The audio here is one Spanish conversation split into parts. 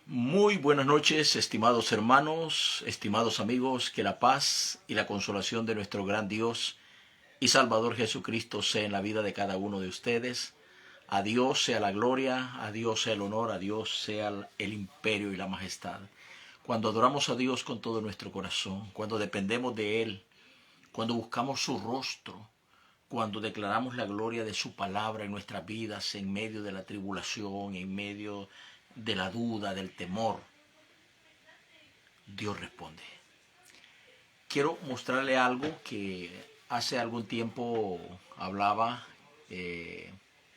Muy buenas noches, estimados hermanos, estimados amigos, que la paz y la consolación de nuestro gran Dios y Salvador Jesucristo sea en la vida de cada uno de ustedes. A Dios sea la gloria, a Dios sea el honor, a Dios sea el imperio y la majestad. Cuando adoramos a Dios con todo nuestro corazón, cuando dependemos de Él, cuando buscamos su rostro, cuando declaramos la gloria de su palabra en nuestras vidas, en medio de la tribulación, en medio de la duda, del temor, Dios responde. Quiero mostrarle algo que hace algún tiempo hablaba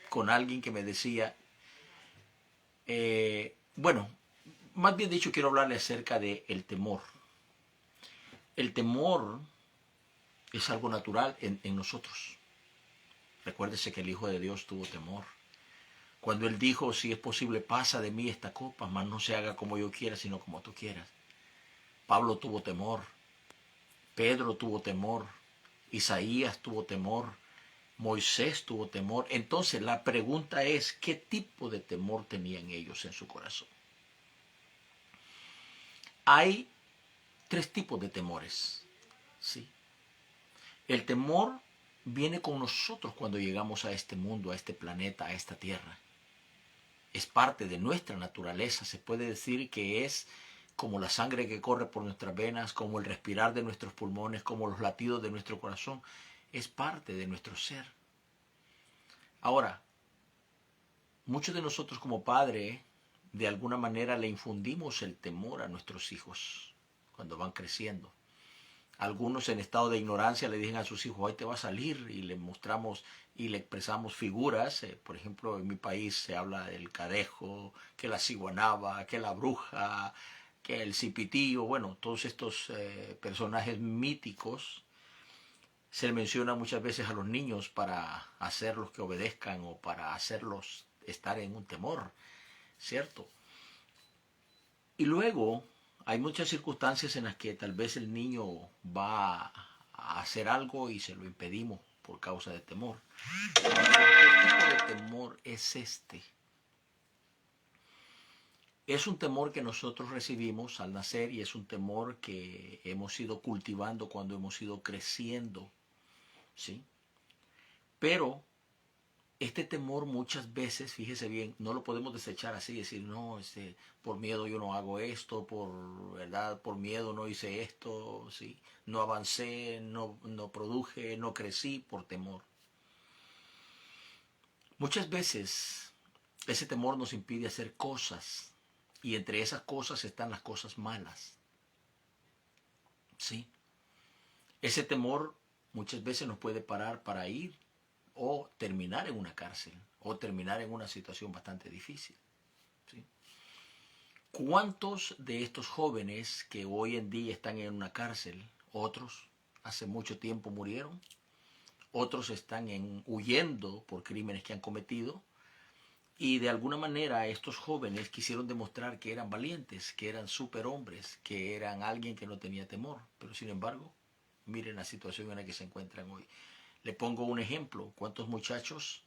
con alguien que me decía, bueno, más bien dicho, quiero hablarle acerca del temor. El temor es algo natural en nosotros. Recuérdese que el Hijo de Dios tuvo temor. Cuando Él dijo, si es posible, pasa de mí esta copa, mas no se haga como yo quiera, sino como tú quieras. Pablo tuvo temor. Pedro tuvo temor. Isaías tuvo temor. Moisés tuvo temor. Entonces la pregunta es, ¿qué tipo de temor tenían ellos en su corazón? Hay tres tipos de temores. ¿Sí? El temor viene con nosotros cuando llegamos a este mundo, a este planeta, a esta tierra. Es parte de nuestra naturaleza. Se puede decir que es como la sangre que corre por nuestras venas, como el respirar de nuestros pulmones, como los latidos de nuestro corazón. Es parte de nuestro ser. Ahora, muchos de nosotros como padres, de alguna manera le infundimos el temor a nuestros hijos cuando van creciendo. Algunos en estado de ignorancia le dicen a sus hijos, ahí te va a salir, y le mostramos y le expresamos figuras. Por ejemplo, en mi país se habla del cadejo, que la ciguanaba, que la bruja, que el cipitío, bueno, todos estos personajes míticos se le menciona muchas veces a los niños para hacerlos que obedezcan o para hacerlos estar en un temor, ¿cierto? Y luego hay muchas circunstancias en las que tal vez el niño va a hacer algo y se lo impedimos por causa de temor. ¿Qué tipo de temor es este? Es un temor que nosotros recibimos al nacer y es un temor que hemos ido cultivando cuando hemos ido creciendo, ¿sí? Pero este temor muchas veces, fíjese bien, no lo podemos desechar así, decir, no, por miedo yo no hago esto, por verdad, por miedo no hice esto, ¿sí? No avancé, no produje, no crecí por temor. Muchas veces ese temor nos impide hacer cosas y entre esas cosas están las cosas malas, ¿sí? Ese temor muchas veces nos puede parar para ir o terminar en una cárcel o terminar en una situación bastante difícil. ¿Sí? ¿Cuántos de estos jóvenes que hoy en día están en una cárcel, otros hace mucho tiempo murieron, otros están huyendo por crímenes que han cometido y de alguna manera estos jóvenes quisieron demostrar que eran valientes, que eran superhombres, que eran alguien que no tenía temor, pero sin embargo, miren la situación en la que se encuentran hoy. Le pongo un ejemplo, ¿cuántos muchachos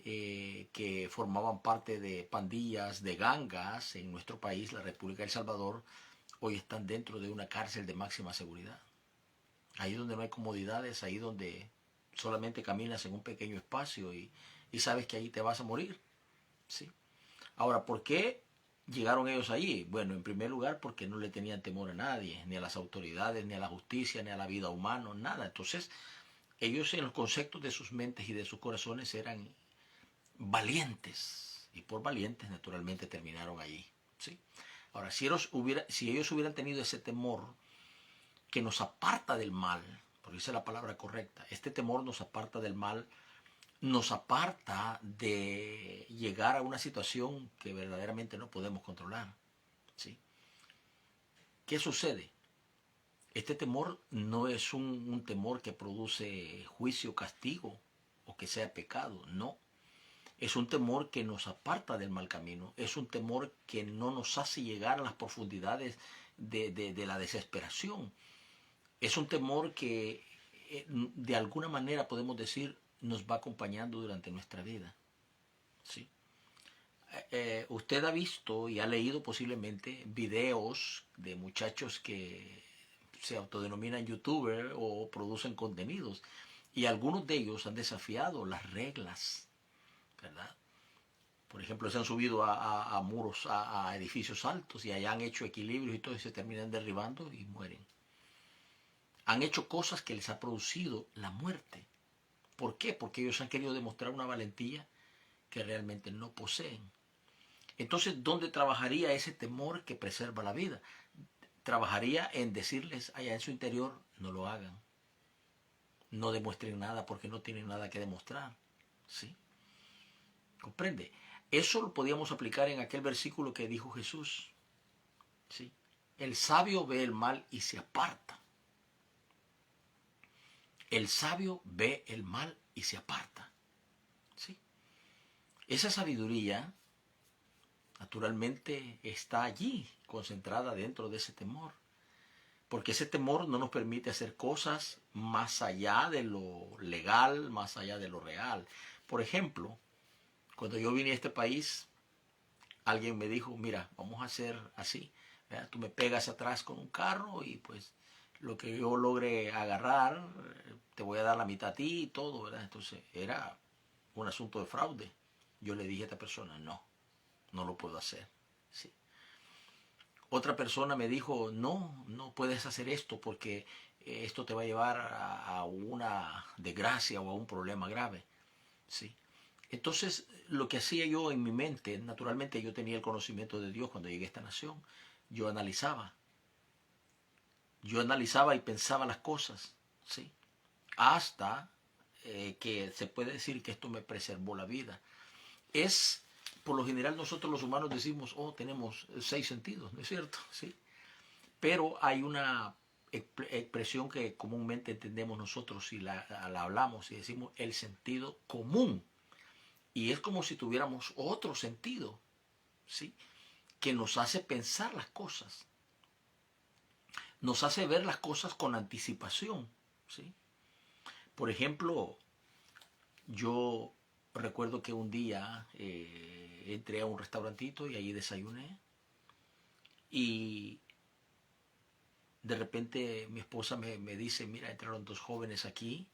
que formaban parte de pandillas, de gangas en nuestro país, la República de El Salvador, hoy están dentro de una cárcel de máxima seguridad? Ahí donde no hay comodidades, ahí donde solamente caminas en un pequeño espacio y sabes que ahí te vas a morir. ¿Sí? Ahora, ¿por qué llegaron ellos allí? Bueno, en primer lugar porque no le tenían temor a nadie, ni a las autoridades, ni a la justicia, ni a la vida humana, nada. Entonces, ellos en los conceptos de sus mentes y de sus corazones eran valientes. Y por valientes, naturalmente, terminaron allí. ¿Sí? Ahora, si ellos hubieran tenido ese temor que nos aparta del mal, porque esa es la palabra correcta, este temor nos aparta del mal, nos aparta de llegar a una situación que verdaderamente no podemos controlar. ¿Sí? ¿Qué sucede? Este temor no es un temor que produce juicio, castigo o que sea pecado, no. Es un temor que nos aparta del mal camino, es un temor que no nos hace llegar a las profundidades de la desesperación. Es un temor que de alguna manera podemos decir nos va acompañando durante nuestra vida. ¿Sí? Usted ha visto y ha leído posiblemente videos de muchachos que se autodenominan youtuber o producen contenidos. Y algunos de ellos han desafiado las reglas, ¿verdad? Por ejemplo, se han subido a muros, a edificios altos y allá han hecho equilibrios y todo y se terminan derribando y mueren. Han hecho cosas que les ha producido la muerte. ¿Por qué? Porque ellos han querido demostrar una valentía que realmente no poseen. Entonces, ¿dónde trabajaría ese temor que preserva la vida? Trabajaría en decirles allá en su interior, no lo hagan. No demuestren nada porque no tienen nada que demostrar. ¿Sí? ¿Comprende? Eso lo podíamos aplicar en aquel versículo que dijo Jesús. ¿Sí? El sabio ve el mal y se aparta. El sabio ve el mal y se aparta. ¿Sí? Esa sabiduría naturalmente está allí, concentrada dentro de ese temor. Porque ese temor no nos permite hacer cosas más allá de lo legal, más allá de lo real. Por ejemplo, cuando yo vine a este país, alguien me dijo, mira, vamos a hacer así. ¿Verdad? Tú me pegas atrás con un carro y pues lo que yo logre agarrar, te voy a dar la mitad a ti y todo, ¿verdad? Entonces era un asunto de fraude. Yo le dije a esta persona, no, no lo puedo hacer. ¿Sí? Otra persona me dijo, no, no puedes hacer esto porque esto te va a llevar a una desgracia o a un problema grave. ¿Sí? Entonces, lo que hacía yo en mi mente, naturalmente yo tenía el conocimiento de Dios cuando llegué a esta nación, yo analizaba. Yo analizaba y pensaba las cosas, ¿sí? Hasta que se puede decir que esto me preservó la vida. Es, por lo general nosotros los humanos decimos, oh, tenemos 6 sentidos, ¿no es cierto? ¿Sí? Pero hay una expresión que comúnmente entendemos nosotros y la hablamos y decimos el sentido común. Y es como si tuviéramos otro sentido, ¿sí? Que nos hace pensar las cosas. Nos hace ver las cosas con anticipación, ¿sí? Por ejemplo, yo recuerdo que un día entré a un restaurantito y allí desayuné. Y de repente mi esposa me dice, mira, entraron 2 jóvenes aquí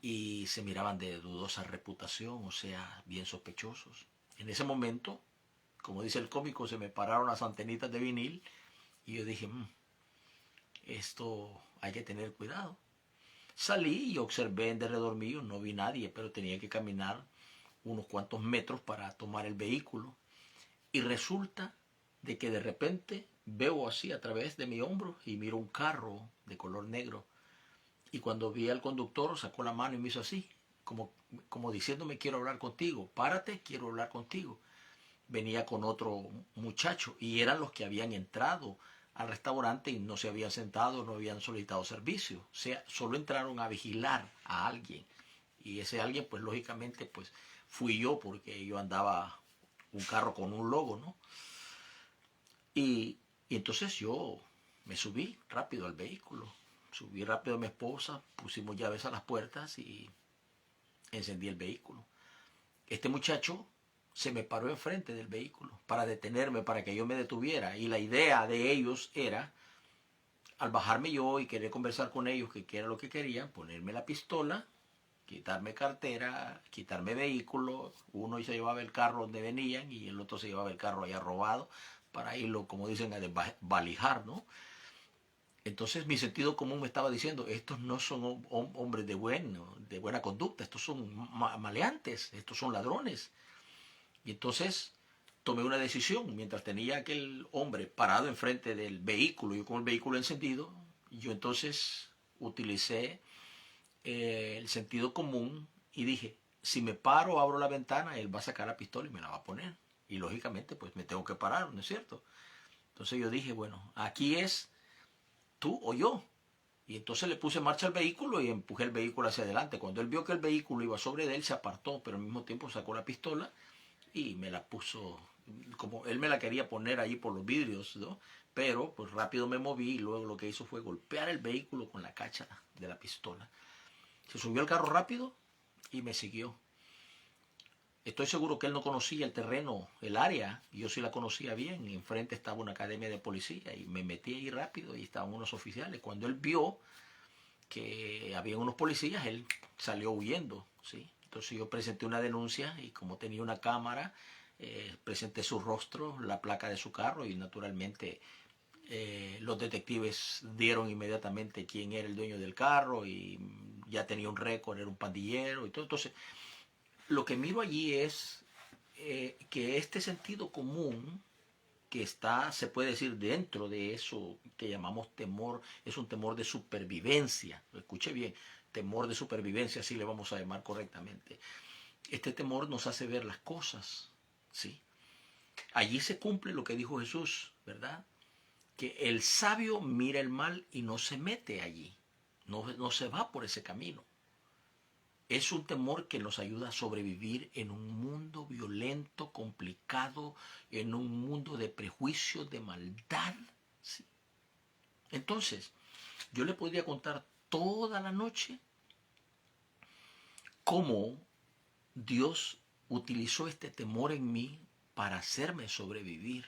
y se miraban de dudosa reputación, o sea, bien sospechosos. En ese momento, como dice el cómico, se me pararon las antenitas de vinil y yo dije, esto hay que tener cuidado. Salí y observé en derredor mío, no vi nadie, pero tenía que caminar unos cuantos metros para tomar el vehículo. Y resulta de que de repente veo así a través de mi hombro y miro un carro de color negro. Y cuando vi al conductor, sacó la mano y me hizo así, como diciéndome, quiero hablar contigo, párate, quiero hablar contigo. Venía con otro muchacho y eran los que habían entrado al restaurante y no se habían sentado, no habían solicitado servicio. O sea, solo entraron a vigilar a alguien. Y ese alguien, pues lógicamente, pues fui yo porque yo andaba un carro con un logo, ¿no? Y entonces yo me subí rápido al vehículo. Subí rápido a mi esposa, pusimos llaves a las puertas y encendí el vehículo. Este muchacho se me paró enfrente del vehículo para detenerme, para que yo me detuviera. Y la idea de ellos era, al bajarme yo y querer conversar con ellos, que era lo que querían, ponerme la pistola, quitarme cartera, quitarme vehículo. Uno se llevaba el carro donde venían y el otro se llevaba el carro allá robado para irlo, como dicen, a desvalijar, ¿no? Entonces mi sentido común me estaba diciendo, estos no son hombres de buena conducta, estos son maleantes, estos son ladrones. Y entonces tomé una decisión, mientras tenía aquel hombre parado enfrente del vehículo, yo con el vehículo encendido, yo entonces utilicé el sentido común y dije, si me paro, abro la ventana, él va a sacar la pistola y me la va a poner. Y lógicamente pues me tengo que parar, ¿no es cierto? Entonces yo dije, bueno, aquí es tú o yo. Y entonces le puse en marcha al vehículo y empujé el vehículo hacia adelante. Cuando él vio que el vehículo iba sobre de él, se apartó, pero al mismo tiempo sacó la pistola y me la puso, como él me la quería poner ahí por los vidrios, ¿no? Pero pues rápido me moví y luego lo que hizo fue golpear el vehículo con la cacha de la pistola. Se subió al carro rápido y me siguió. Estoy seguro que él no conocía el terreno, el área, yo sí la conocía bien. Y enfrente estaba una academia de policía y me metí ahí rápido y estaban unos oficiales. Cuando él vio que había unos policías, él salió huyendo, ¿sí? Entonces yo presenté una denuncia y como tenía una cámara, presenté su rostro, la placa de su carro y naturalmente los detectives dieron inmediatamente quién era el dueño del carro y ya tenía un récord, era un pandillero y todo. Entonces, lo que miro allí es que este sentido común que está, se puede decir, dentro de eso que llamamos temor, es un temor de supervivencia. Lo escuché bien, temor de supervivencia, así le vamos a llamar correctamente. Este temor nos hace ver las cosas, ¿sí? Allí se cumple lo que dijo Jesús, ¿verdad? Que el sabio mira el mal y no se mete allí, no se va por ese camino. Es un temor que nos ayuda a sobrevivir en un mundo violento, complicado, en un mundo de prejuicios, de maldad. ¿Sí? Entonces, yo le podría contar toda la noche cómo Dios utilizó este temor en mí para hacerme sobrevivir.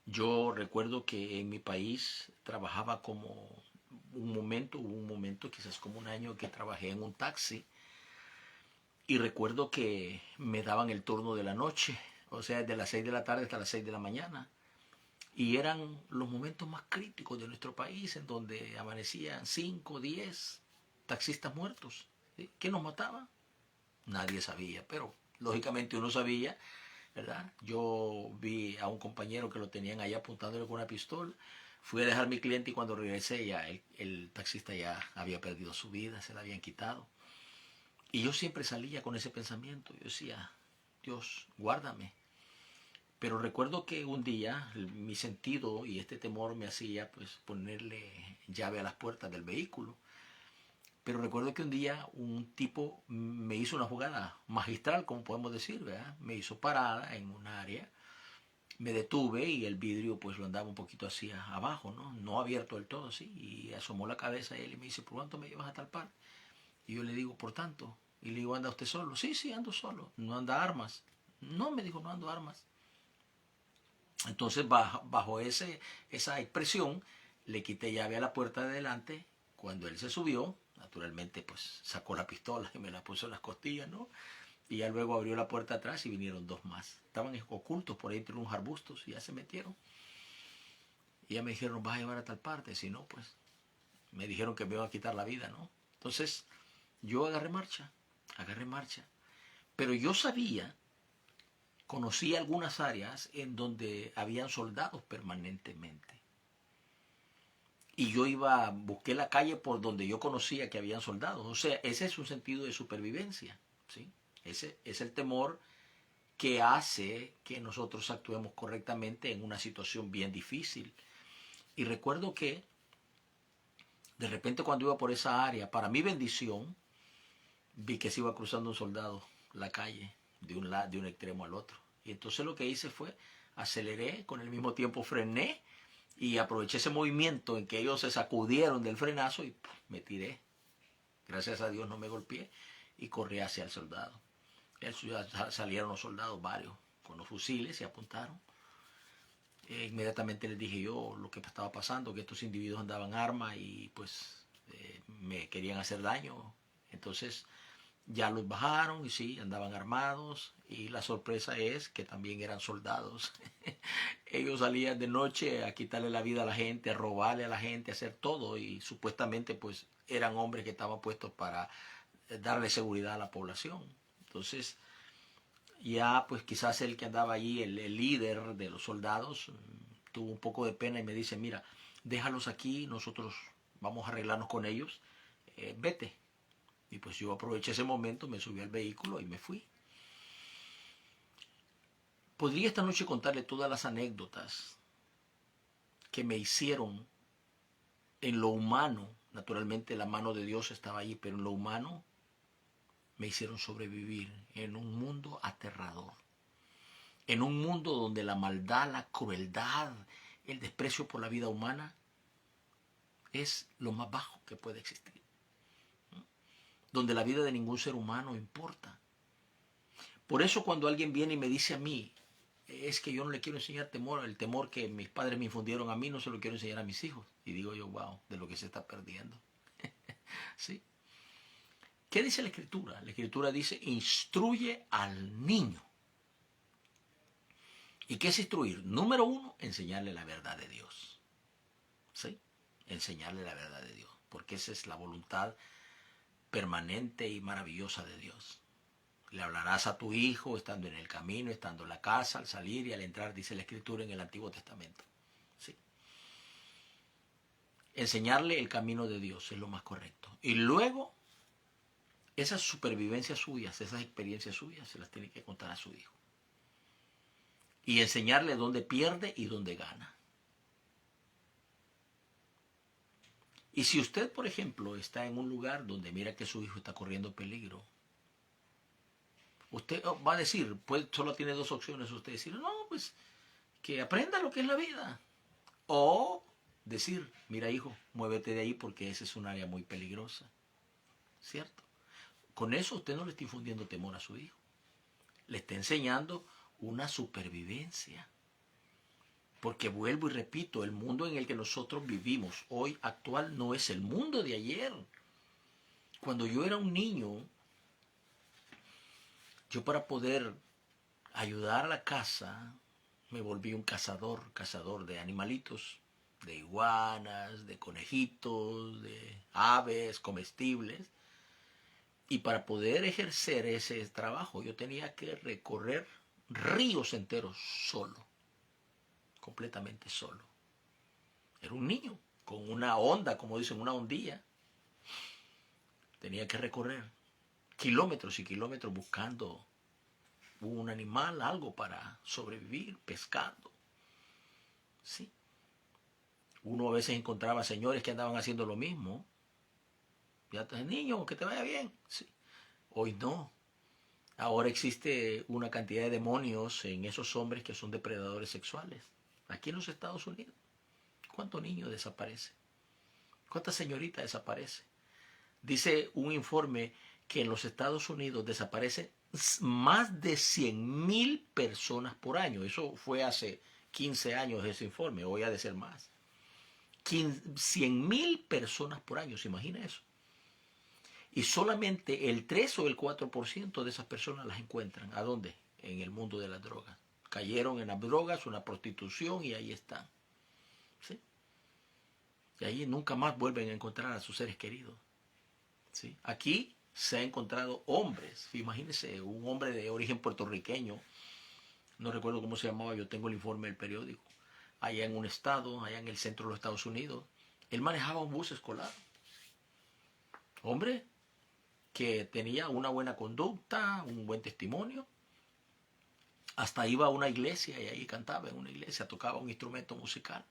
Yo recuerdo que en mi país trabajaba como hubo un momento, quizás como un año, que trabajé en un taxi. Y recuerdo que me daban el turno de la noche, o sea, de las 6 de la tarde hasta las 6 de la mañana. Y eran los momentos más críticos de nuestro país, en donde amanecían 5, 10 taxistas muertos. ¿Sí? ¿Qué nos mataba? Nadie sabía, pero lógicamente uno sabía, ¿verdad? Yo vi a un compañero que lo tenían allá apuntándole con una pistola. Fui a dejar a mi cliente y cuando regresé ya el taxista ya había perdido su vida, se la habían quitado. Y yo siempre salía con ese pensamiento. Yo decía, Dios, guárdame. Pero recuerdo que un día mi sentido y este temor me hacía pues ponerle llave a las puertas del vehículo. Pero recuerdo que un día un tipo me hizo una jugada magistral, como podemos decir, ¿verdad? Me hizo parada en un área, me detuve y el vidrio pues lo andaba un poquito hacia abajo, ¿no? No abierto del todo, sí. Y asomó la cabeza él y me dice, ¿por cuánto me llevas a tal parte? Y yo le digo, por tanto. Y le digo, ¿anda usted solo? Sí, sí, ando solo. ¿No anda armas? No, me dijo, no ando armas. Entonces, bajo esa expresión, le quité llave a la puerta de adelante. Cuando él se subió, naturalmente, pues sacó la pistola y me la puso en las costillas, ¿no? Y ya luego abrió la puerta atrás y vinieron dos más. Estaban ocultos por ahí entre unos arbustos y ya se metieron. Y ya me dijeron, vas a llevar a tal parte. Si no, pues me dijeron que me iban a quitar la vida, ¿no? Entonces, yo agarré marcha. Pero yo sabía, conocía algunas áreas en donde habían soldados permanentemente. Y yo busqué la calle por donde yo conocía que habían soldados. O sea, ese es un sentido de supervivencia, ¿sí? Ese es el temor que hace que nosotros actuemos correctamente en una situación bien difícil. Y recuerdo que de repente cuando iba por esa área, para mi bendición, vi que se iba cruzando un soldado la calle de un extremo al otro. Y entonces lo que hice fue aceleré, con el mismo tiempo frené y aproveché ese movimiento en que ellos se sacudieron del frenazo y me tiré. Gracias a Dios no me golpeé y corrí hacia el soldado. Salieron los soldados, varios, con los fusiles y apuntaron. Inmediatamente les dije yo lo que estaba pasando, que estos individuos andaban armas y pues me querían hacer daño. Entonces ya los bajaron y sí, andaban armados y la sorpresa es que también eran soldados. Ellos salían de noche a quitarle la vida a la gente, a robarle a la gente, a hacer todo y supuestamente pues eran hombres que estaban puestos para darle seguridad a la población. Entonces ya pues quizás el que andaba allí, el líder de los soldados, tuvo un poco de pena y me dice, mira, déjalos aquí, nosotros vamos a arreglarnos con ellos, vete. Y pues yo aproveché ese momento, me subí al vehículo y me fui. Podría esta noche contarle todas las anécdotas que me hicieron en lo humano. Naturalmente la mano de Dios estaba allí, pero en lo humano me hicieron sobrevivir en un mundo aterrador. En un mundo donde la maldad, la crueldad, el desprecio por la vida humana es lo más bajo que puede existir. Donde la vida de ningún ser humano importa. Por eso cuando alguien viene y me dice a mí, es que yo no le quiero enseñar temor, el temor que mis padres me infundieron a mí no se lo quiero enseñar a mis hijos. Y digo yo, wow, de lo que se está perdiendo. ¿Sí? ¿Qué dice la Escritura? La Escritura dice, instruye al niño. ¿Y qué es instruir? Número uno, enseñarle la verdad de Dios. ¿Sí? Enseñarle la verdad de Dios. Porque esa es la voluntad permanente y maravillosa de Dios. Le hablarás a tu hijo estando en el camino, estando en la casa, al salir y al entrar, dice la Escritura en el Antiguo Testamento. ¿Sí? Enseñarle el camino de Dios es lo más correcto. Y luego, esas supervivencias suyas, esas experiencias suyas, se las tiene que contar a su hijo. Y enseñarle dónde pierde y dónde gana. Y si usted, por ejemplo, está en un lugar donde mira que su hijo está corriendo peligro, usted va a decir, pues solo tiene dos opciones, usted decir, no, pues que aprenda lo que es la vida. O decir, mira hijo, muévete de ahí porque ese es un área muy peligrosa. ¿Cierto? Con eso usted no le está infundiendo temor a su hijo. Le está enseñando una supervivencia. Porque vuelvo y repito, el mundo en el que nosotros vivimos hoy actual no es el mundo de ayer. Cuando yo era un niño, yo para poder ayudar a la casa, me volví un cazador de animalitos, de iguanas, de conejitos, de aves comestibles. Y para poder ejercer ese trabajo yo tenía que recorrer ríos enteros solo, completamente solo. Era un niño con una onda, como dicen, una ondilla. Tenía que recorrer kilómetros y kilómetros buscando un animal, algo para sobrevivir, pescando. Sí. Uno a veces encontraba señores que andaban haciendo lo mismo. Ya te niño, que te vaya bien. Sí. Hoy no. Ahora existe una cantidad de demonios en esos hombres que son depredadores sexuales. Aquí en los Estados Unidos. ¿Cuántos niños desaparecen? ¿Cuántas señoritas desaparecen? Dice un informe que en los Estados Unidos desaparecen más de 100,000 personas por año. Eso fue hace 15 años ese informe, hoy ha de ser más. 100,000 personas por año, ¿se imagina eso? Y solamente el 3 o el 4% de esas personas las encuentran. ¿A dónde? En el mundo de las drogas. Cayeron en las drogas, una prostitución y ahí están. ¿Sí? Y ahí nunca más vuelven a encontrar a sus seres queridos. ¿Sí? Aquí se ha encontrado hombres. Imagínense, un hombre de origen puertorriqueño, no recuerdo cómo se llamaba, yo tengo el informe del periódico, allá en un estado, allá en el centro de los Estados Unidos, él manejaba un bus escolar. Hombre que tenía una buena conducta, un buen testimonio. Hasta iba a una iglesia y ahí cantaba en una iglesia, tocaba un instrumento musical.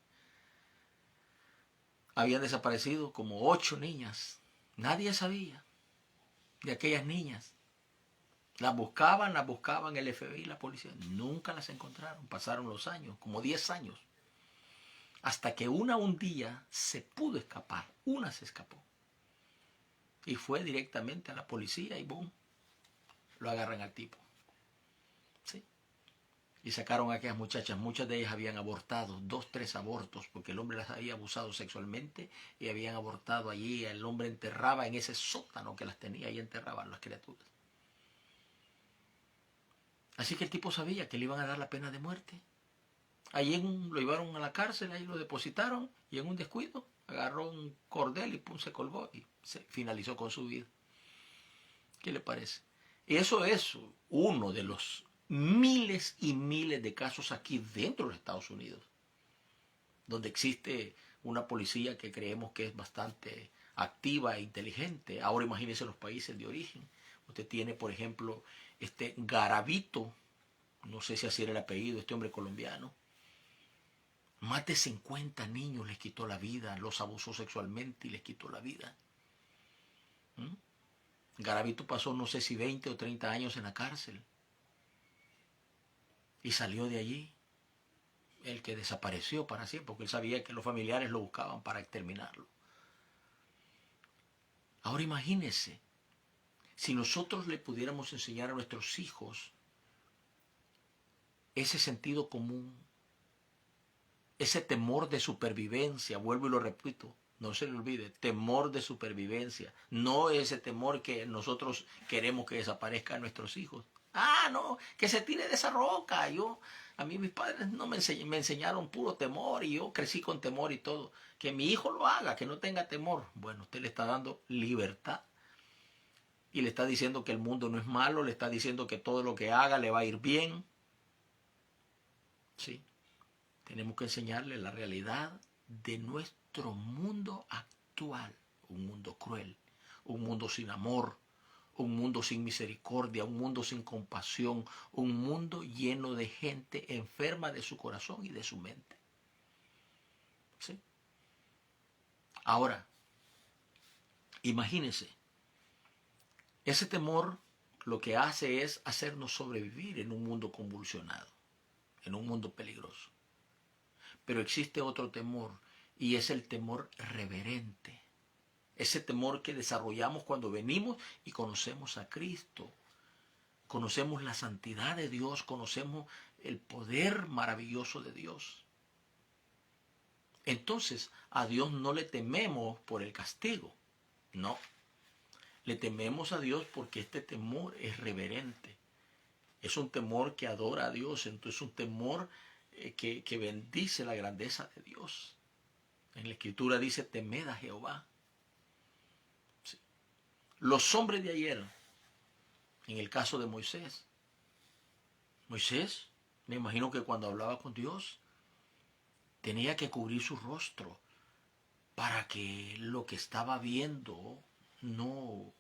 Habían desaparecido como 8 niñas. Nadie sabía de aquellas niñas. Las buscaban el FBI y la policía. Nunca las encontraron. Pasaron los años, como 10 años. Hasta que un día se pudo escapar. Una se escapó. Y fue directamente a la policía y ¡boom! Lo agarran al tipo. ¿Sí? Y sacaron a aquellas muchachas. Muchas de ellas habían abortado, 2, 3 abortos, porque el hombre las había abusado sexualmente y habían abortado allí. El hombre enterraba en ese sótano que las tenía y enterraban las criaturas. Así que el tipo sabía que le iban a dar la pena de muerte. Allí lo llevaron a la cárcel, ahí lo depositaron y en un descuido agarró un cordel y pum, se colgó y se finalizó con su vida. ¿Qué le parece? Y eso es uno de los miles y miles de casos aquí dentro de los Estados Unidos, donde existe una policía que creemos que es bastante activa e inteligente. Ahora imagínense los países de origen. Usted tiene, por ejemplo, este Garavito, no sé si así era el apellido, este hombre colombiano. Más de 50 niños les quitó la vida, los abusó sexualmente y les quitó la vida. Garavito pasó no sé si 20 o 30 años en la cárcel. Y salió de allí. El que desapareció para siempre, porque él sabía que los familiares lo buscaban para exterminarlo. Ahora imagínense, si nosotros le pudiéramos enseñar a nuestros hijos ese sentido común, ese temor de supervivencia, vuelvo y lo repito, no se le olvide, temor de supervivencia, no ese temor que nosotros queremos que desaparezca en nuestros hijos. Ah, no, que se tire de esa roca. A mí mis padres no me enseñaron puro temor y yo crecí con temor y todo. Que mi hijo lo haga, que no tenga temor. Bueno, usted le está dando libertad y le está diciendo que el mundo no es malo, le está diciendo que todo lo que haga le va a ir bien. Sí, tenemos que enseñarle la realidad de nuestro mundo actual, un mundo cruel, un mundo sin amor, un mundo sin misericordia, un mundo sin compasión, un mundo lleno de gente enferma de su corazón y de su mente. ¿Sí? Ahora, imagínense, ese temor lo que hace es hacernos sobrevivir en un mundo convulsionado, en un mundo peligroso. Pero existe otro temor y es el temor reverente. Ese temor que desarrollamos cuando venimos y conocemos a Cristo. Conocemos la santidad de Dios, conocemos el poder maravilloso de Dios. Entonces, a Dios no le tememos por el castigo, no. Le tememos a Dios porque este temor es reverente. Es un temor que adora a Dios, entonces es un temor que bendice la grandeza de Dios. En la Escritura dice, temed a Jehová. Sí. Los hombres de ayer, en el caso de Moisés, me imagino que cuando hablaba con Dios, tenía que cubrir su rostro para que lo que estaba viendo no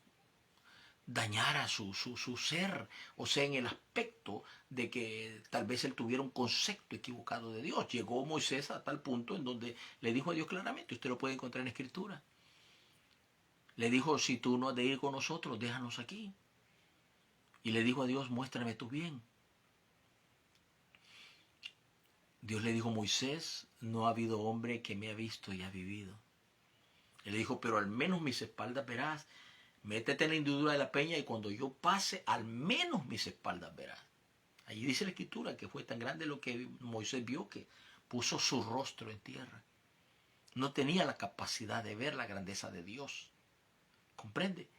dañara su ser, o sea, en el aspecto de que tal vez él tuviera un concepto equivocado de Dios. Llegó Moisés a tal punto en donde le dijo a Dios claramente, usted lo puede encontrar en Escritura. Le dijo, si tú no has de ir con nosotros, déjanos aquí. Y le dijo a Dios, muéstrame tu bien. Dios le dijo, Moisés, no ha habido hombre que me ha visto y ha vivido. Él le dijo, pero al menos mis espaldas verás. Métete en la hendidura de la peña y cuando yo pase, al menos mis espaldas verás. Allí dice la Escritura que fue tan grande lo que Moisés vio que puso su rostro en tierra. No tenía la capacidad de ver la grandeza de Dios. ¿Comprende?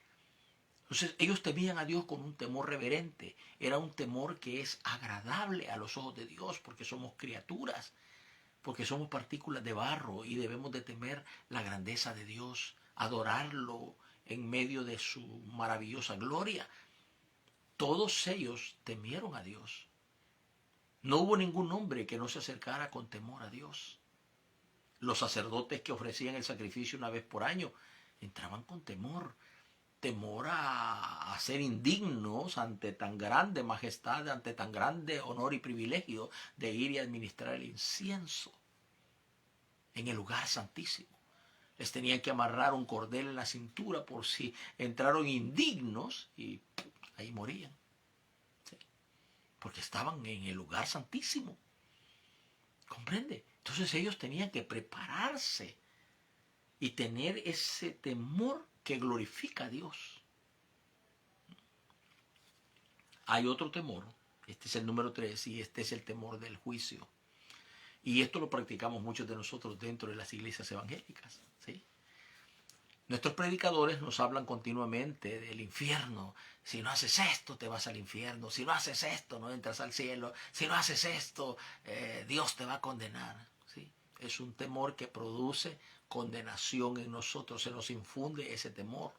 Entonces ellos temían a Dios con un temor reverente. Era un temor que es agradable a los ojos de Dios porque somos criaturas, porque somos partículas de barro y debemos de temer la grandeza de Dios, adorarlo en medio de su maravillosa gloria. Todos ellos temieron a Dios. No hubo ningún hombre que no se acercara con temor a Dios. Los sacerdotes que ofrecían el sacrificio una vez por año entraban con temor. Temor a ser indignos ante tan grande majestad, ante tan grande honor y privilegio de ir y administrar el incienso en el lugar santísimo. Les tenían que amarrar un cordel en la cintura por si entraron indignos y ahí morían. ¿Sí? Porque estaban en el lugar santísimo. ¿Comprende? Entonces ellos tenían que prepararse y tener ese temor que glorifica a Dios. Hay otro temor, este es el número 3 y este es el temor del juicio. Y esto lo practicamos muchos de nosotros dentro de las iglesias evangélicas. ¿Sí? Nuestros predicadores nos hablan continuamente del infierno. Si no haces esto, te vas al infierno. Si no haces esto, no entras al cielo. Si no haces esto, Dios te va a condenar. ¿Sí? Es un temor que produce condenación en nosotros. Se nos infunde ese temor.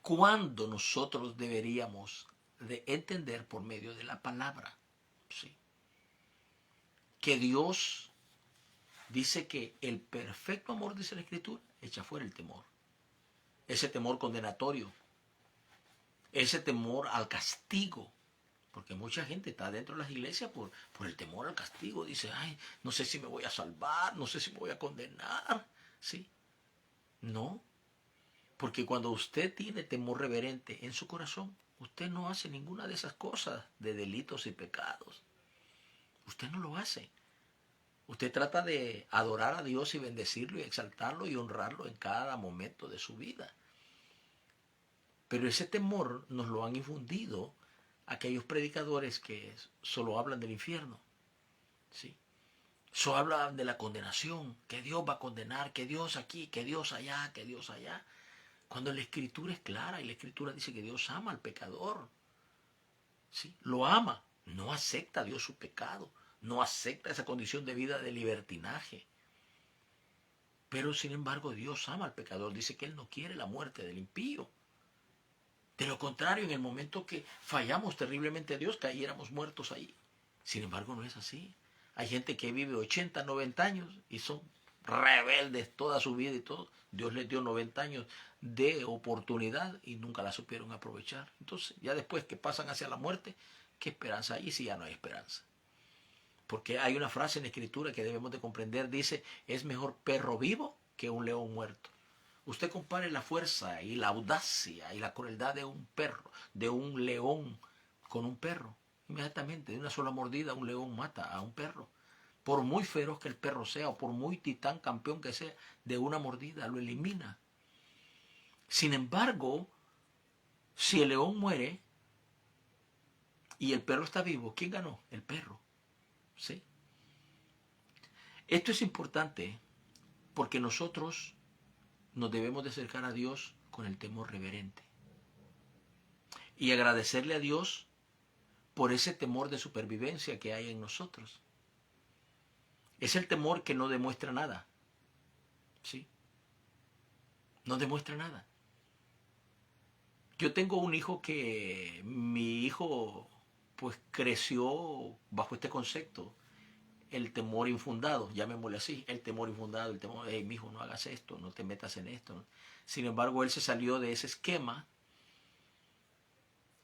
¿Cuándo nosotros deberíamos de entender por medio de la palabra? ¿Sí? Que Dios dice que el perfecto amor, dice la Escritura, echa fuera el temor. Ese temor condenatorio, ese temor al castigo, porque mucha gente está dentro de las iglesias por el temor al castigo. Dice, ay, no sé si me voy a salvar, no sé si me voy a condenar. ¿Sí? No, porque cuando usted tiene temor reverente en su corazón, usted no hace ninguna de esas cosas de delitos y pecados. Usted no lo hace. Usted trata de adorar a Dios y bendecirlo y exaltarlo y honrarlo en cada momento de su vida. Pero ese temor nos lo han infundido aquellos predicadores que solo hablan del infierno, ¿sí? Solo hablan de la condenación, que Dios va a condenar, que Dios aquí, que Dios allá, que Dios allá. Cuando la Escritura es clara y la Escritura dice que Dios ama al pecador, ¿sí? Lo ama, no acepta a Dios su pecado, no acepta esa condición de vida de libertinaje. Pero sin embargo Dios ama al pecador, dice que Él no quiere la muerte del impío. De lo contrario, en el momento que fallamos terriblemente a Dios, cayéramos muertos ahí. Sin embargo, no es así. Hay gente que vive 80, 90 años y son rebeldes toda su vida y todo. Dios les dio 90 años de oportunidad y nunca la supieron aprovechar. Entonces, ya después que pasan hacia la muerte, ¿qué esperanza hay si ya no hay esperanza? Porque hay una frase en la Escritura que debemos de comprender, dice, es mejor perro vivo que un león muerto. Usted compare la fuerza y la audacia y la crueldad de un perro, de un león con un perro. Inmediatamente, de una sola mordida, un león mata a un perro. Por muy feroz que el perro sea o por muy titán campeón que sea, de una mordida lo elimina. Sin embargo, si el león muere y el perro está vivo, ¿quién ganó? El perro. ¿Sí? Esto es importante porque nosotros nos debemos de acercar a Dios con el temor reverente y agradecerle a Dios por ese temor de supervivencia que hay en nosotros. Es el temor que no demuestra nada. ¿Sí? No demuestra nada. Yo tengo un hijo que mi hijo pues creció bajo este concepto, el temor infundado, llamémosle así, el temor infundado, el temor, hey, mi hijo, no hagas esto, no te metas en esto. Sin embargo, él se salió de ese esquema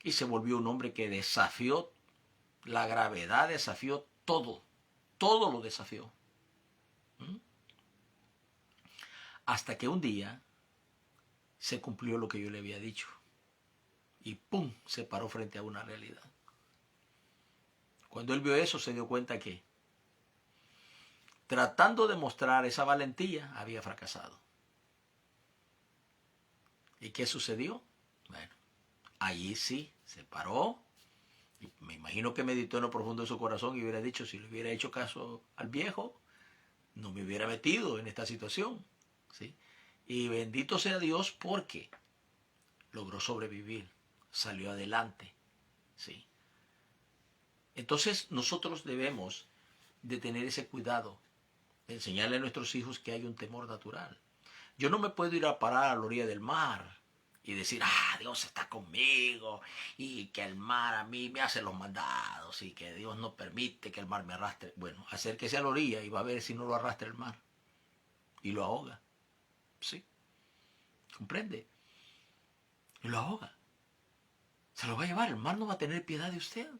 y se volvió un hombre que desafió la gravedad, desafió todo, todo lo desafió. Hasta que un día se cumplió lo que yo le había dicho. Y ¡pum! Se paró frente a una realidad. Cuando él vio eso, se dio cuenta que, tratando de mostrar esa valentía, había fracasado. ¿Y qué sucedió? Bueno, allí sí, se paró. Y me imagino que meditó en lo profundo de su corazón y hubiera dicho, si le hubiera hecho caso al viejo, no me hubiera metido en esta situación. ¿Sí? Y bendito sea Dios porque logró sobrevivir, salió adelante. ¿Sí? Entonces nosotros debemos de tener ese cuidado, de enseñarle a nuestros hijos que hay un temor natural. Yo no me puedo ir a parar a la orilla del mar y decir, Dios está conmigo y que el mar a mí me hace los mandados y que Dios no permite que el mar me arrastre. Bueno, acérquese a la orilla y va a ver si no lo arrastra el mar y lo ahoga. ¿Sí? ¿Comprende? Y lo ahoga. Se lo va a llevar, el mar no va a tener piedad de usted.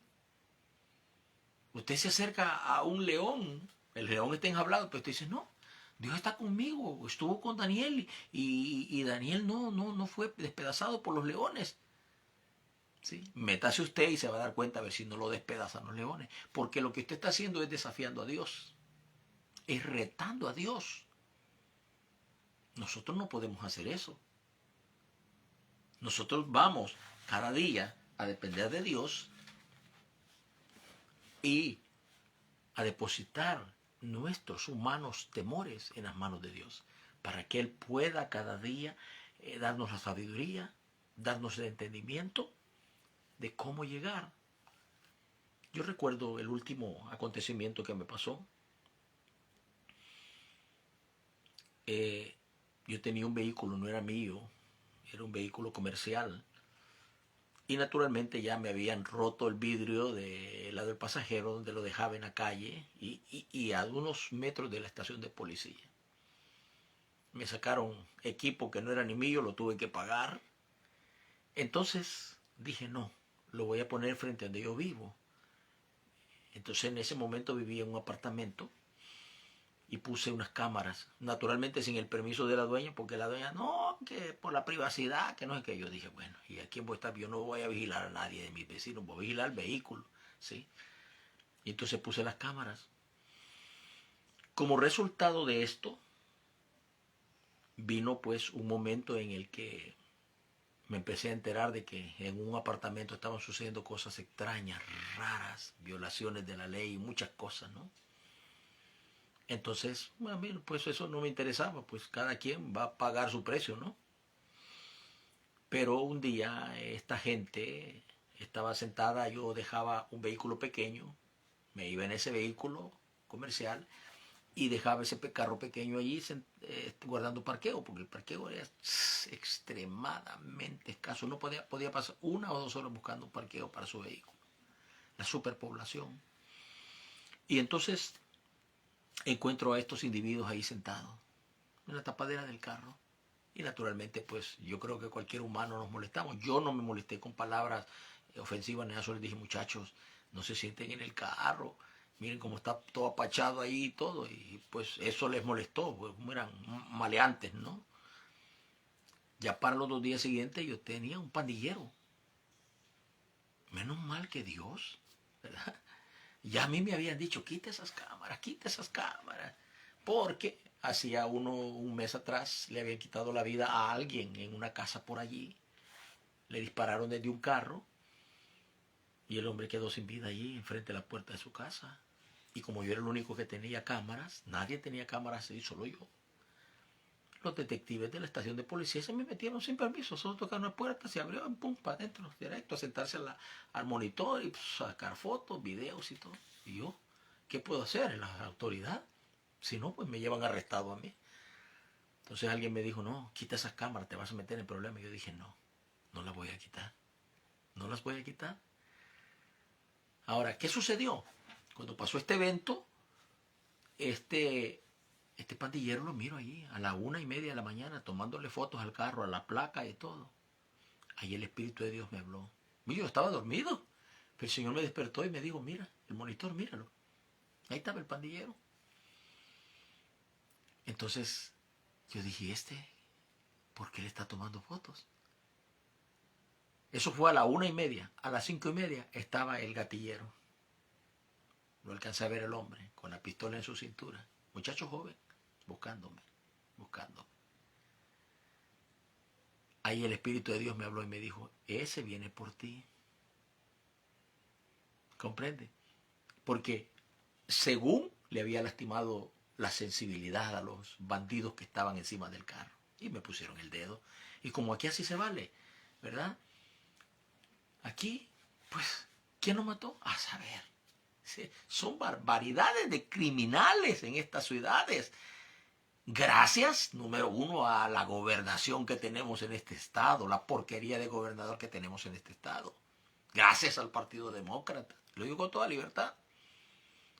Usted se acerca a un león, el león está enjaulado, pero usted dice, no, Dios está conmigo, estuvo con Daniel y Daniel no fue despedazado por los leones. ¿Sí? Métase usted y se va a dar cuenta a ver si no lo despedazan los leones. Porque lo que usted está haciendo es desafiando a Dios, es retando a Dios. Nosotros no podemos hacer eso. Nosotros vamos cada día a depender de Dios y a depositar nuestros humanos temores en las manos de Dios, para que Él pueda cada día darnos la sabiduría, darnos el entendimiento de cómo llegar. Yo recuerdo el último acontecimiento que me pasó. Yo tenía un vehículo, no era mío, era un vehículo comercial. Y naturalmente ya me habían roto el vidrio del lado del pasajero donde lo dejaba en la calle y a unos metros de la estación de policía. Me sacaron equipo que no era ni mío, lo tuve que pagar. Entonces dije, no, lo voy a poner frente a donde yo vivo. Entonces en ese momento vivía en un apartamento y puse unas cámaras, naturalmente sin el permiso de la dueña, porque la dueña, no, que por la privacidad, que no es que yo dije, bueno, ¿y a quién voy a estar? Yo no voy a vigilar a nadie de mis vecinos, voy a vigilar el vehículo, ¿sí? Y entonces puse las cámaras. Como resultado de esto, vino pues un momento en el que me empecé a enterar de que en un apartamento estaban sucediendo cosas extrañas, raras, violaciones de la ley y muchas cosas, ¿no? Entonces, a mí, pues eso no me interesaba, pues cada quien va a pagar su precio, ¿no? Pero un día esta gente estaba sentada, yo dejaba un vehículo pequeño, me iba en ese vehículo comercial y dejaba ese carro pequeño allí guardando parqueo, porque el parqueo era extremadamente escaso. Uno podía pasar 1 o 2 horas buscando un parqueo para su vehículo. La superpoblación. Y entonces encuentro a estos individuos ahí sentados en la tapadera del carro. Y naturalmente, pues yo creo que cualquier humano nos molestamos. Yo no me molesté con palabras ofensivas ni nada, solo les dije, muchachos, no se sienten en el carro, miren cómo está todo apachado ahí y todo. Y pues eso les molestó, pues como eran maleantes, ¿no? Ya para los 2 días siguientes yo tenía un pandillero. Menos mal que Dios, ¿verdad? Ya a mí me habían dicho, quita esas cámaras. Porque hacía un mes atrás le habían quitado la vida a alguien en una casa por allí. Le dispararon desde un carro y el hombre quedó sin vida allí, enfrente de la puerta de su casa. Y como yo era el único que tenía cámaras, nadie tenía cámaras ahí, solo yo. Los detectives de la estación de policía se me metieron sin permiso, solo tocaron la puerta, se abrió, pum, para adentro, directo, a sentarse al monitor y pues, sacar fotos, videos y todo. Y yo, ¿qué puedo hacer en la autoridad? Si no, pues me llevan arrestado a mí. Entonces alguien me dijo, no, quita esas cámaras, te vas a meter en problemas. Y yo dije, no, no las voy a quitar. No las voy a quitar. Ahora, ¿qué sucedió? Cuando pasó este evento, este pandillero lo miro allí a la 1:30 de la mañana tomándole fotos al carro, a la placa y todo. Ahí el Espíritu de Dios me habló. Y yo estaba dormido. Pero el Señor me despertó y me dijo, mira, el monitor, míralo. Ahí estaba el pandillero. Entonces yo dije, ¿por qué le está tomando fotos? Eso fue a la 1:30. A las 5:30 estaba el gatillero. Lo alcancé a ver el hombre con la pistola en su cintura. Muchacho joven, buscándome. Ahí el Espíritu de Dios me habló y me dijo, ese viene por ti. ¿Comprende? Porque según le había lastimado la sensibilidad a los bandidos que estaban encima del carro. Y me pusieron el dedo. Y como aquí así se vale, ¿verdad? Aquí, pues, ¿quién nos mató? A saber. Sí, son barbaridades de criminales en estas ciudades. Gracias, número uno, a la gobernación que tenemos en este estado, la porquería de gobernador que tenemos en este estado. Gracias al Partido Demócrata. Lo digo con toda libertad.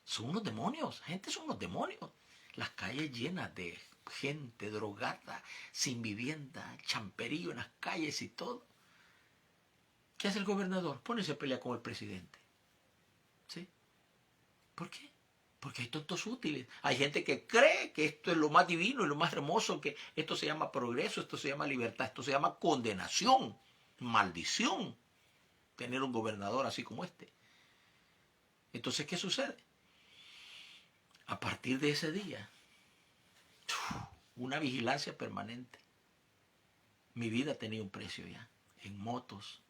Son unos demonios, gente, son unos demonios. Las calles llenas de gente drogada, sin vivienda, champerío en las calles y todo. ¿Qué hace el gobernador? Pone a pelear con el presidente. ¿Sí? ¿Por qué? Porque hay tontos útiles. Hay gente que cree que esto es lo más divino y lo más hermoso, que esto se llama progreso, esto se llama libertad, esto se llama condenación, maldición, tener un gobernador así como este. Entonces, ¿qué sucede? A partir de ese día, una vigilancia permanente. Mi vida tenía un precio ya, en motos,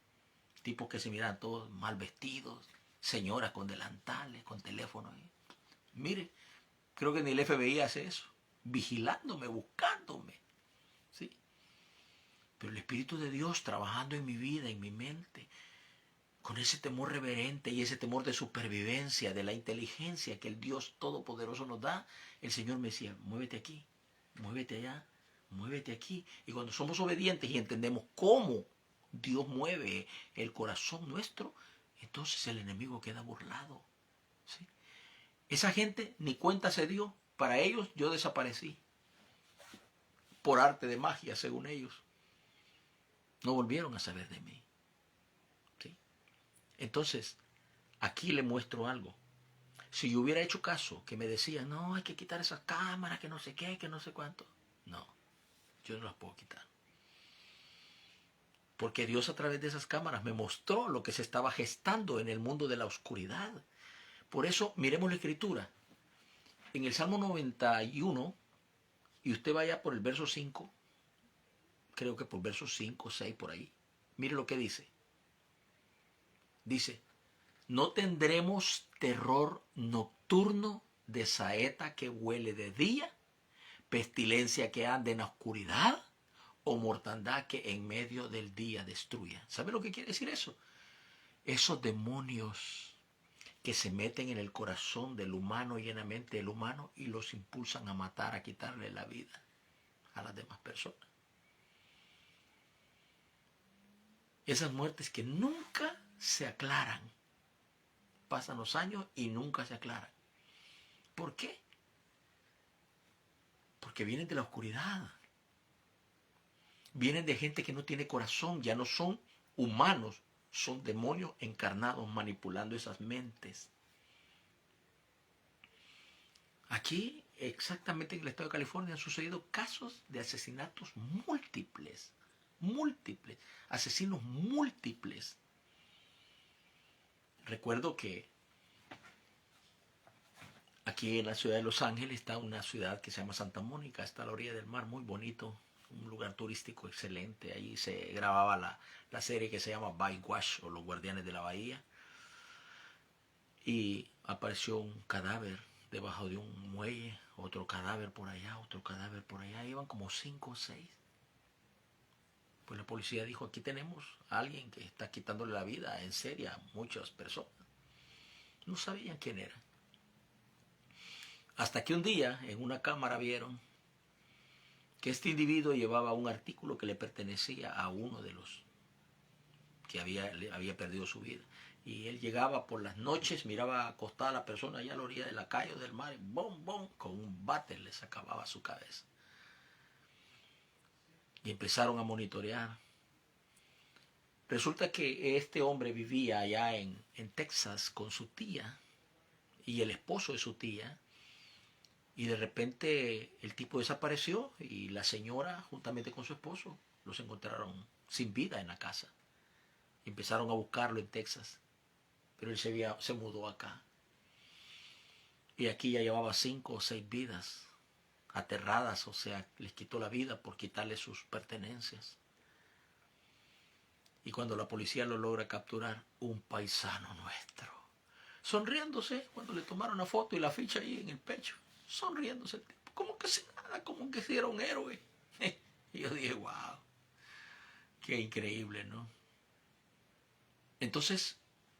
tipos que se miran todos mal vestidos, señoras con delantales, con teléfonos. Mire, creo que ni el FBI hace eso, vigilándome, buscándome. ¿Sí? Pero el Espíritu de Dios trabajando en mi vida, en mi mente, con ese temor reverente y ese temor de supervivencia, de la inteligencia que el Dios Todopoderoso nos da, el Señor me decía, muévete aquí, muévete allá, muévete aquí. Y cuando somos obedientes y entendemos cómo Dios mueve el corazón nuestro, entonces el enemigo queda burlado. ¿Sí? Esa gente ni cuenta se dio. Para ellos yo desaparecí. Por arte de magia, según ellos. No volvieron a saber de mí. ¿Sí? Entonces, aquí le muestro algo. Si yo hubiera hecho caso, que me decían, no, hay que quitar esas cámaras, que no sé qué, que no sé cuánto. No, yo no las puedo quitar. Porque Dios a través de esas cámaras me mostró lo que se estaba gestando en el mundo de la oscuridad. Por eso, miremos la Escritura. En el Salmo 91, y usted vaya por el verso 5, creo que por verso 5, 6, por ahí. Mire lo que dice. Dice, no tendremos terror nocturno de saeta que huele de día, pestilencia que ande en la oscuridad o mortandad que en medio del día destruya. ¿Sabe lo que quiere decir eso? Esos demonios que se meten en el corazón del humano y en la mente del humano y los impulsan a matar, a quitarle la vida a las demás personas. Esas muertes que nunca se aclaran. Pasan los años y nunca se aclaran. ¿Por qué? Porque vienen de la oscuridad. Vienen de gente que no tiene corazón, ya no son humanos, son demonios encarnados manipulando esas mentes. Aquí, exactamente en el estado de California, han sucedido casos de asesinatos múltiples, asesinos múltiples. Recuerdo que aquí en la ciudad de Los Ángeles está una ciudad que se llama Santa Mónica, está a la orilla del mar, muy bonito, un lugar turístico excelente. Ahí se grababa la serie que se llama Baywatch o Los Guardianes de la Bahía. Y apareció un cadáver debajo de un muelle, otro cadáver por allá, otro cadáver por allá. Iban como 5 o 6. Pues la policía dijo, aquí tenemos a alguien que está quitándole la vida en serio a muchas personas. No sabían quién era. Hasta que un día en una cámara vieron que este individuo llevaba un artículo que le pertenecía a uno de los que había perdido su vida. Y él llegaba por las noches, miraba acostada a la persona allá a la orilla de la calle o del mar, y bom, bom, con un bate les acababa su cabeza. Y empezaron a monitorear. Resulta que este hombre vivía allá en Texas con su tía y el esposo de su tía. Y de repente el tipo desapareció y la señora, juntamente con su esposo, los encontraron sin vida en la casa. Empezaron a buscarlo en Texas, pero él se mudó acá. Y aquí ya llevaba 5 o 6 vidas aterradas, o sea, les quitó la vida por quitarle sus pertenencias. Y cuando la policía lo logra capturar, un paisano nuestro, sonriéndose cuando le tomaron la foto y la ficha ahí en el pecho, sonriéndose el tipo, como que si nada, como que si era un héroe. Y yo dije, wow, qué increíble, ¿no? Entonces,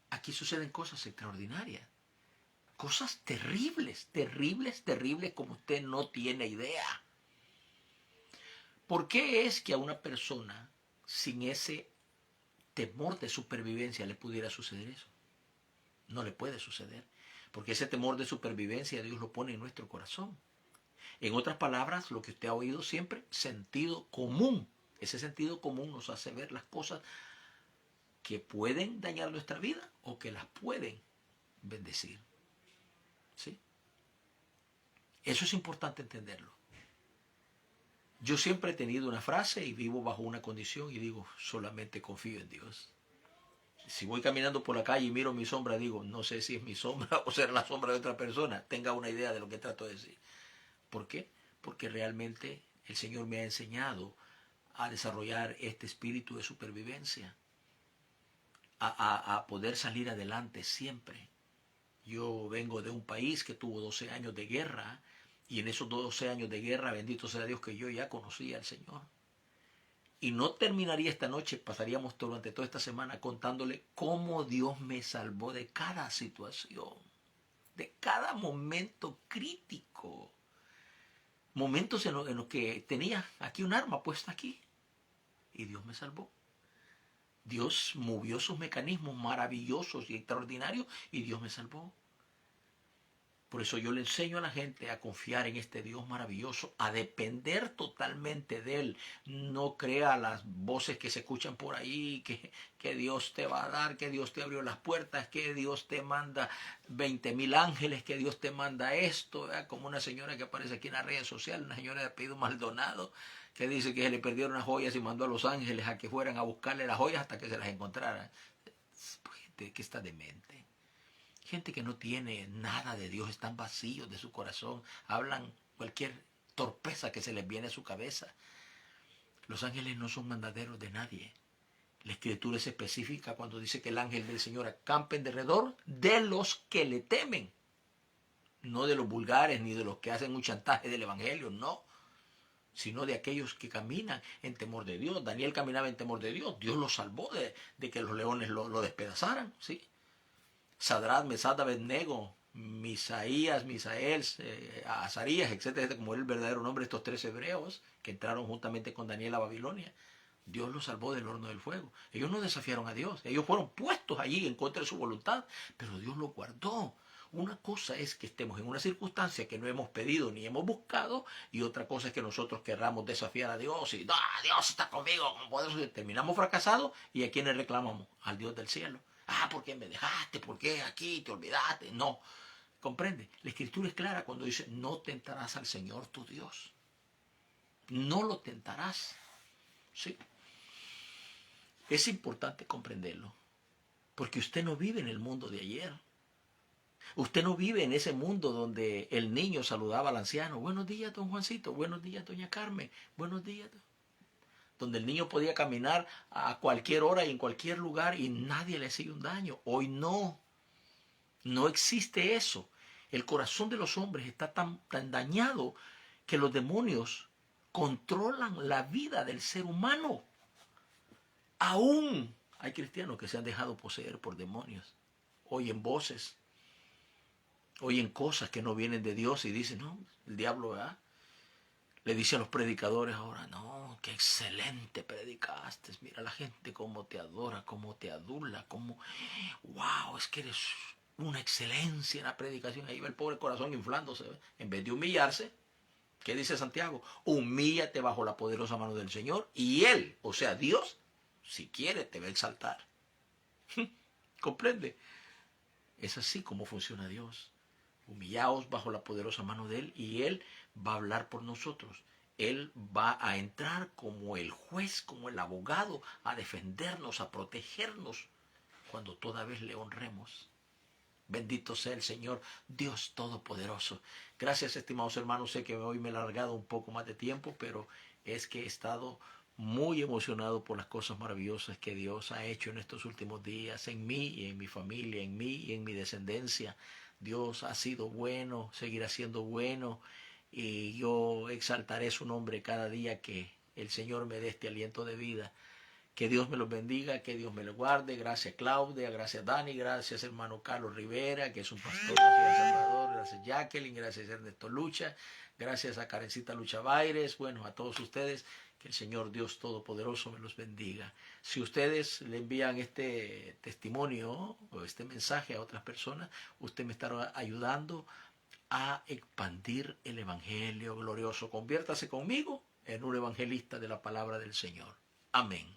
aquí suceden cosas extraordinarias, cosas terribles, terribles, terribles, como usted no tiene idea. ¿Por qué es que a una persona sin ese temor de supervivencia le pudiera suceder eso? No le puede suceder, porque ese temor de supervivencia Dios lo pone en nuestro corazón. En otras palabras, lo que usted ha oído siempre, sentido común. Ese sentido común nos hace ver las cosas que pueden dañar nuestra vida o que las pueden bendecir. ¿Sí? Eso es importante entenderlo. Yo siempre he tenido una frase y vivo bajo una condición y digo, solamente confío en Dios. Si voy caminando por la calle y miro mi sombra, digo, no sé si es mi sombra o será la sombra de otra persona. Tenga una idea de lo que trato de decir. ¿Por qué? Porque realmente el Señor me ha enseñado a desarrollar este espíritu de supervivencia, a poder salir adelante siempre. Yo vengo de un país que tuvo 12 años de guerra y en esos 12 años de guerra, bendito sea Dios, que yo ya conocía al Señor. Y no terminaría esta noche, pasaríamos durante toda esta semana contándole cómo Dios me salvó de cada situación, de cada momento crítico. Momentos en los que tenía aquí un arma puesta aquí y Dios me salvó. Dios movió sus mecanismos maravillosos y extraordinarios y Dios me salvó. Por eso yo le enseño a la gente a confiar en este Dios maravilloso, a depender totalmente de Él. No crea las voces que se escuchan por ahí, que Dios te va a dar, que Dios te abrió las puertas, que Dios te manda 20,000 ángeles, que Dios te manda esto, ¿verdad? Como una señora que aparece aquí en las redes sociales, una señora de apellido Maldonado, que dice que se le perdieron las joyas y mandó a los ángeles a que fueran a buscarle las joyas hasta que se las encontraran. Gente que está demente. Gente que no tiene nada de Dios, están vacíos de su corazón, hablan cualquier torpeza que se les viene a su cabeza. Los ángeles no son mandaderos de nadie. La Escritura es específica cuando dice que el ángel del Señor acampa en derredor de los que le temen. No de los vulgares ni de los que hacen un chantaje del Evangelio, no. Sino de aquellos que caminan en temor de Dios. Daniel caminaba en temor de Dios. Dios lo salvó de que los leones lo despedazaran, ¿sí? Sadrach, Mesach, Abednego, Misaías, Misael, Azarías, etcétera, como era el verdadero nombre de estos 3 hebreos que entraron juntamente con Daniel a Babilonia. Dios los salvó del horno del fuego. Ellos no desafiaron a Dios. Ellos fueron puestos allí en contra de su voluntad, pero Dios los guardó. Una cosa es que estemos en una circunstancia que no hemos pedido ni hemos buscado, y otra cosa es que nosotros querramos desafiar a Dios y Dios está conmigo, por eso terminamos fracasados. ¿Y a quiénes reclamamos? Al Dios del cielo. ¿Por qué me dejaste? ¿Por qué aquí te olvidaste? No. ¿Comprende? La Escritura es clara cuando dice, no tentarás al Señor tu Dios. No lo tentarás. ¿Sí? Es importante comprenderlo, porque usted no vive en el mundo de ayer. Usted no vive en ese mundo donde el niño saludaba al anciano. Buenos días, don Juancito. Buenos días, doña Carmen. Buenos días. Donde el niño podía caminar a cualquier hora y en cualquier lugar y nadie le hacía un daño. Hoy no. No existe eso. El corazón de los hombres está tan dañado que los demonios controlan la vida del ser humano. Aún hay cristianos que se han dejado poseer por demonios. Oyen voces, oyen cosas que no vienen de Dios y dicen, no, el diablo, ¿verdad? Le dice a los predicadores ahora, no, qué excelente predicaste. Mira la gente cómo te adora, cómo te adula, cómo, wow, es que eres una excelencia en la predicación. Ahí va el pobre corazón inflándose, ¿ve? En vez de humillarse, ¿qué dice Santiago? Humíllate bajo la poderosa mano del Señor y Él, o sea, Dios, si quiere, te va a exaltar. ¿Comprende? Es así como funciona Dios. Humillaos bajo la poderosa mano de Él y Él va a hablar por nosotros. Él va a entrar como el juez, como el abogado, a defendernos, a protegernos, cuando toda vez le honremos. Bendito sea el Señor, Dios Todopoderoso. Gracias, estimados hermanos. Sé que hoy me he alargado un poco más de tiempo, pero es que he estado muy emocionado por las cosas maravillosas que Dios ha hecho en estos últimos días, en mí y en mi familia, en mí y en mi descendencia. Dios ha sido bueno, seguirá siendo bueno, y yo exaltaré su nombre cada día que el Señor me dé este aliento de vida. Que Dios me los bendiga, que Dios me los guarde. Gracias Claudia, gracias Dani, gracias hermano Carlos Rivera, que es un pastor de El Salvador, gracias Jacqueline, gracias Ernesto Lucha, gracias a Karencita Lucha Baires, bueno, a todos ustedes, que el Señor Dios Todopoderoso me los bendiga. Si ustedes le envían este testimonio o este mensaje a otras personas, usted me estará ayudando a expandir el Evangelio glorioso. Conviértase conmigo en un evangelista de la palabra del Señor. Amén.